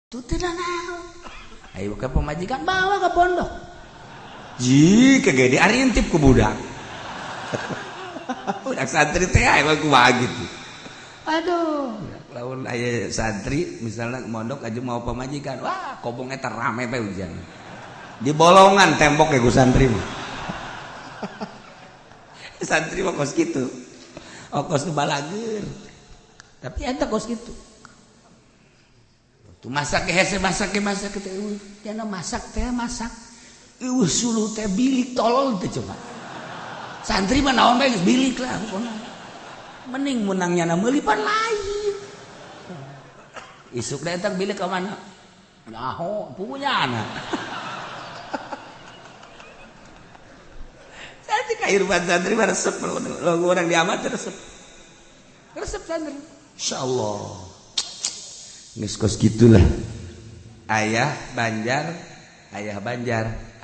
Itu tidak naon. Ayo ke pemajikan bawa ke pondok. Ji kegede ari intip ku budak. Budak santri teh aya kumaha gitu. Aduh, Lamun aya santri misalnya mondok aja mau pemajikan, wah kobong eta rame teh hujan. Di bolongan tembok ya ku santri mah. Santri mah kos gitu. Kos nu balager. Tapi eta kos gitu. Tuh masak hese masak teh eueuh. Cenah masak teh masak. Eueuh suluh teh bilik tolol teh coba. Santri mah naon bae geus bilik lah pokona. Mending menangnya meuli pan lain. Isuk datang bilik ke mana? Nyaho punya anak. Santri kehidupan santri mah resep lo orang diamat resep. Resep santri. Insyaallah. Geus kos gitulah. Ayah Banjar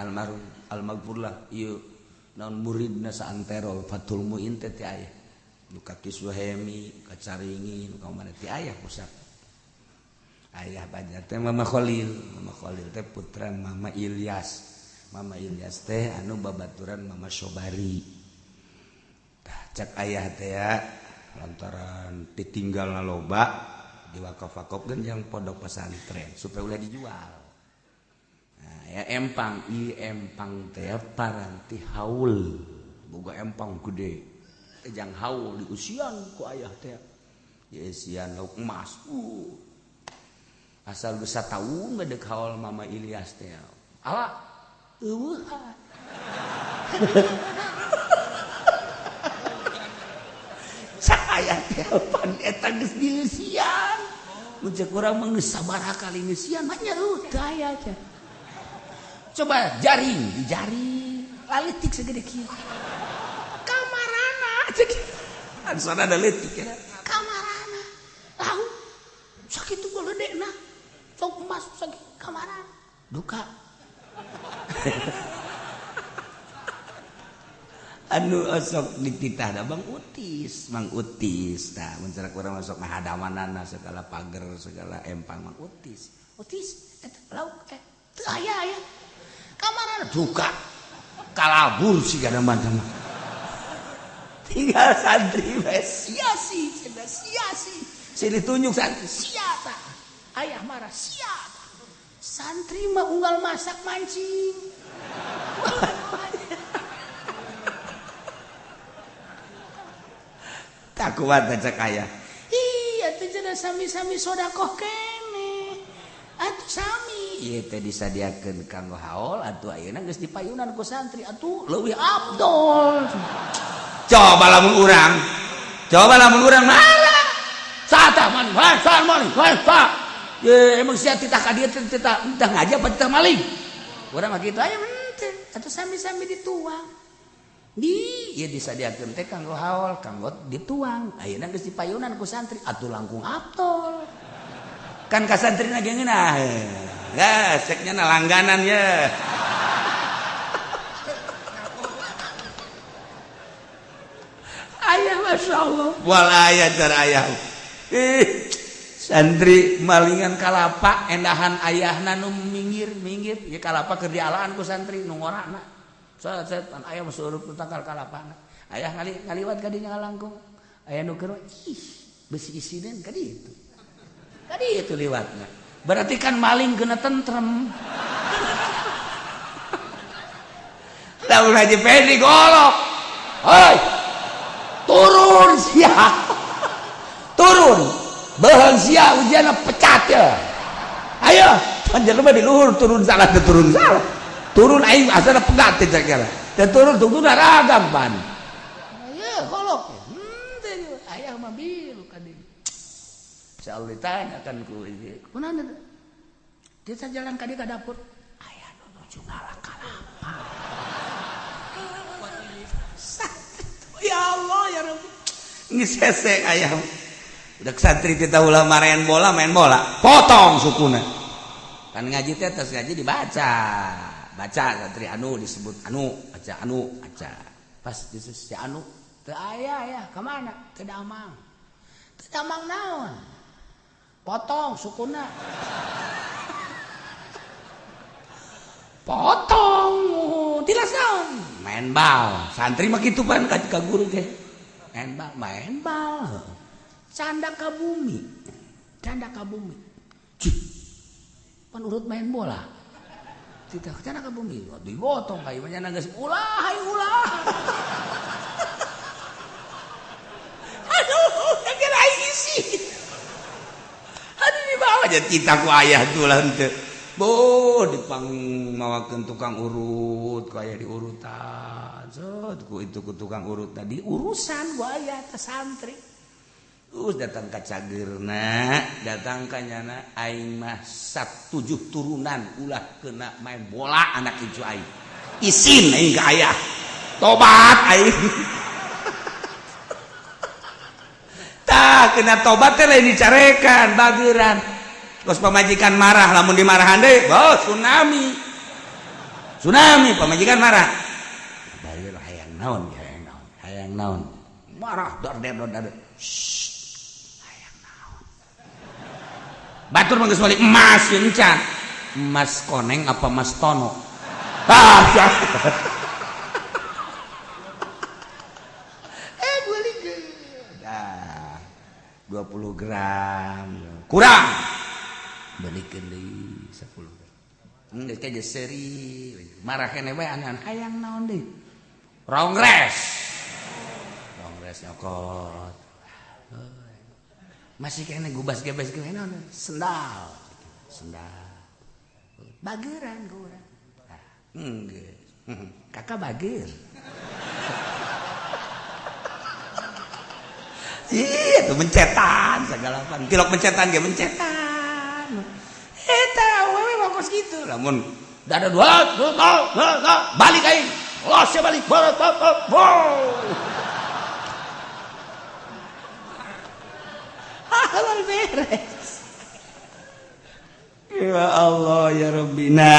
almarhum almaghfurlah ieu naon muridna saantero Fatul Muin teh ti aya. Nu kaki Suhemi, kacaringin, ka mana ti aya pusat. Ayah Banjar teh Mama Khalil teh putra Mama Ilyas. Mama Ilyas teh anu babaturan Mama Sobari. Tah cak ayah teh ya lantaran ditinggalna loba diwakaf-wakafkeun yang pondok pesantren supaya ulah dijual. Nah, ya empang teh paranti haul. Boga empang gede. Jang haul diusian ku ayah teh. Ya isian lauk emas. Asal geus sataun medek haul Mama Ilyas teh. Ala eueuh. Sak ayah teh pan eta geus dieusian. Mun ceuk urang mah geus sabaraha kali ngeusian mah nyerut aya teh. Coba dijaring, laletik segede kieu. Kamarana ceuk. Ansana ada letik ya. Kamarana. Tahu? Sakitu geledena. Sok emas sakitu kamaran. Duka. Anu osok dititah da Mang Utis tah mun cara urang masuk ngahadamanana segala pager segala empang Mang Utis eta lauk teu aya kamarana duka kalabur sigana mah tinggal santri we sia-si ditunjuk santri sia tah ayah marah sia tah santri mah unggal masak mancing. Tak kuat cak ayah. Iya teh cenah sami-sami sedekah kene. Atuh sami. Ieu teh disadiakeun kanggo haul atuh ayeuna geus dipayunan ku santri atuh leuwih afdol. Coba lamun urang malah. Satah man, Ye emang sia titah ka dieu titah ngaji apa titah maling. Urang mah kitu aya henteu. Atuh sami-sami dituang. Ieu disadiakeun teh kanggo haul, kanggo dituang. Ayeuna geus dipayunan ku santri, atuh langkung aptol. Kan ka santrina ge ngeunah. Gas, ceknya langganan ye. Ayah masyaallah. Wal aya cara ayah. Santri malingan kalapa endahan ayahna nu minggir. Ieu kalapa keur dialaan ku santri nu ngorana. Setan ayah masurup tangkal kalapana. Ayah ngaliwat ka dinya ngalangkung. Ayah nu keur besi isinen ka ditu. Ka ditu liwatna. Berarti kan maling kena tentrem. Lamun Haji Pedi golok. Hoi. Turun sia. Turun. Beheung sia ujianna pecat ya. Ayo, panjenengan di luhur turun salah teu turun salah. Turun aing asana pegat teh kira. Teh turun tungtuna ragam pan. Aya golok. Teh ayah mah bilu ka dieu. Insyaallah ditanyakan ku ieu. Kunaon teh? Dia jalan ka dieu ka dapur. Ayah nu nuju ngalah kalapa. Ya Allah ya Rabbi. Geus hese ayah. Udah santri teh ulah main bola. Potong sukuna. Kan ngaji teh tos ngaji dibaca. Baca santri anu disebut anu aca pas disus si anu teu aya ka mana teu damang naon potong sukuna potong tilas naon main bal santri mah kitu pan ka guru teh main bal canda ka bumi cih pan urut main bola tidak canda ka bumi digotong ka ieu nya geus ulah aduh kira isi aduh dibawa aja cita ku ayah tulah henteu boh dipangmawakeun tukang urut ku aya diurutan ku tukang urut tadi urusan ku aya teh santri datang ka cageurna datang ka nyana aing mah 7 turunan ulah kena main bola anak icu aing isin aing ka ayah tobat aing tah kena tobat teh lain dicarekan bageuran terus pamajikan marah lamun dimarahan deui bos tsunami pamajikan marah bageur hayang naon marah dar hayang naon batur mah geus balik emas encan emas koneng apa emas tono dah 20 gram kurang balikeun deui 10 gram geus ka seri marah keneh bae anan hayang naon deui rongres nyokot masih keneh gubas gebes ge naon sendal bageuran ka urang geus kakak bageur iya tuh mencetan segala pan pilok mencetan ge mencetan eta wewe bagus gitu lamun da ada dua balik aing los balik halal beres ya Allah ya Rabbina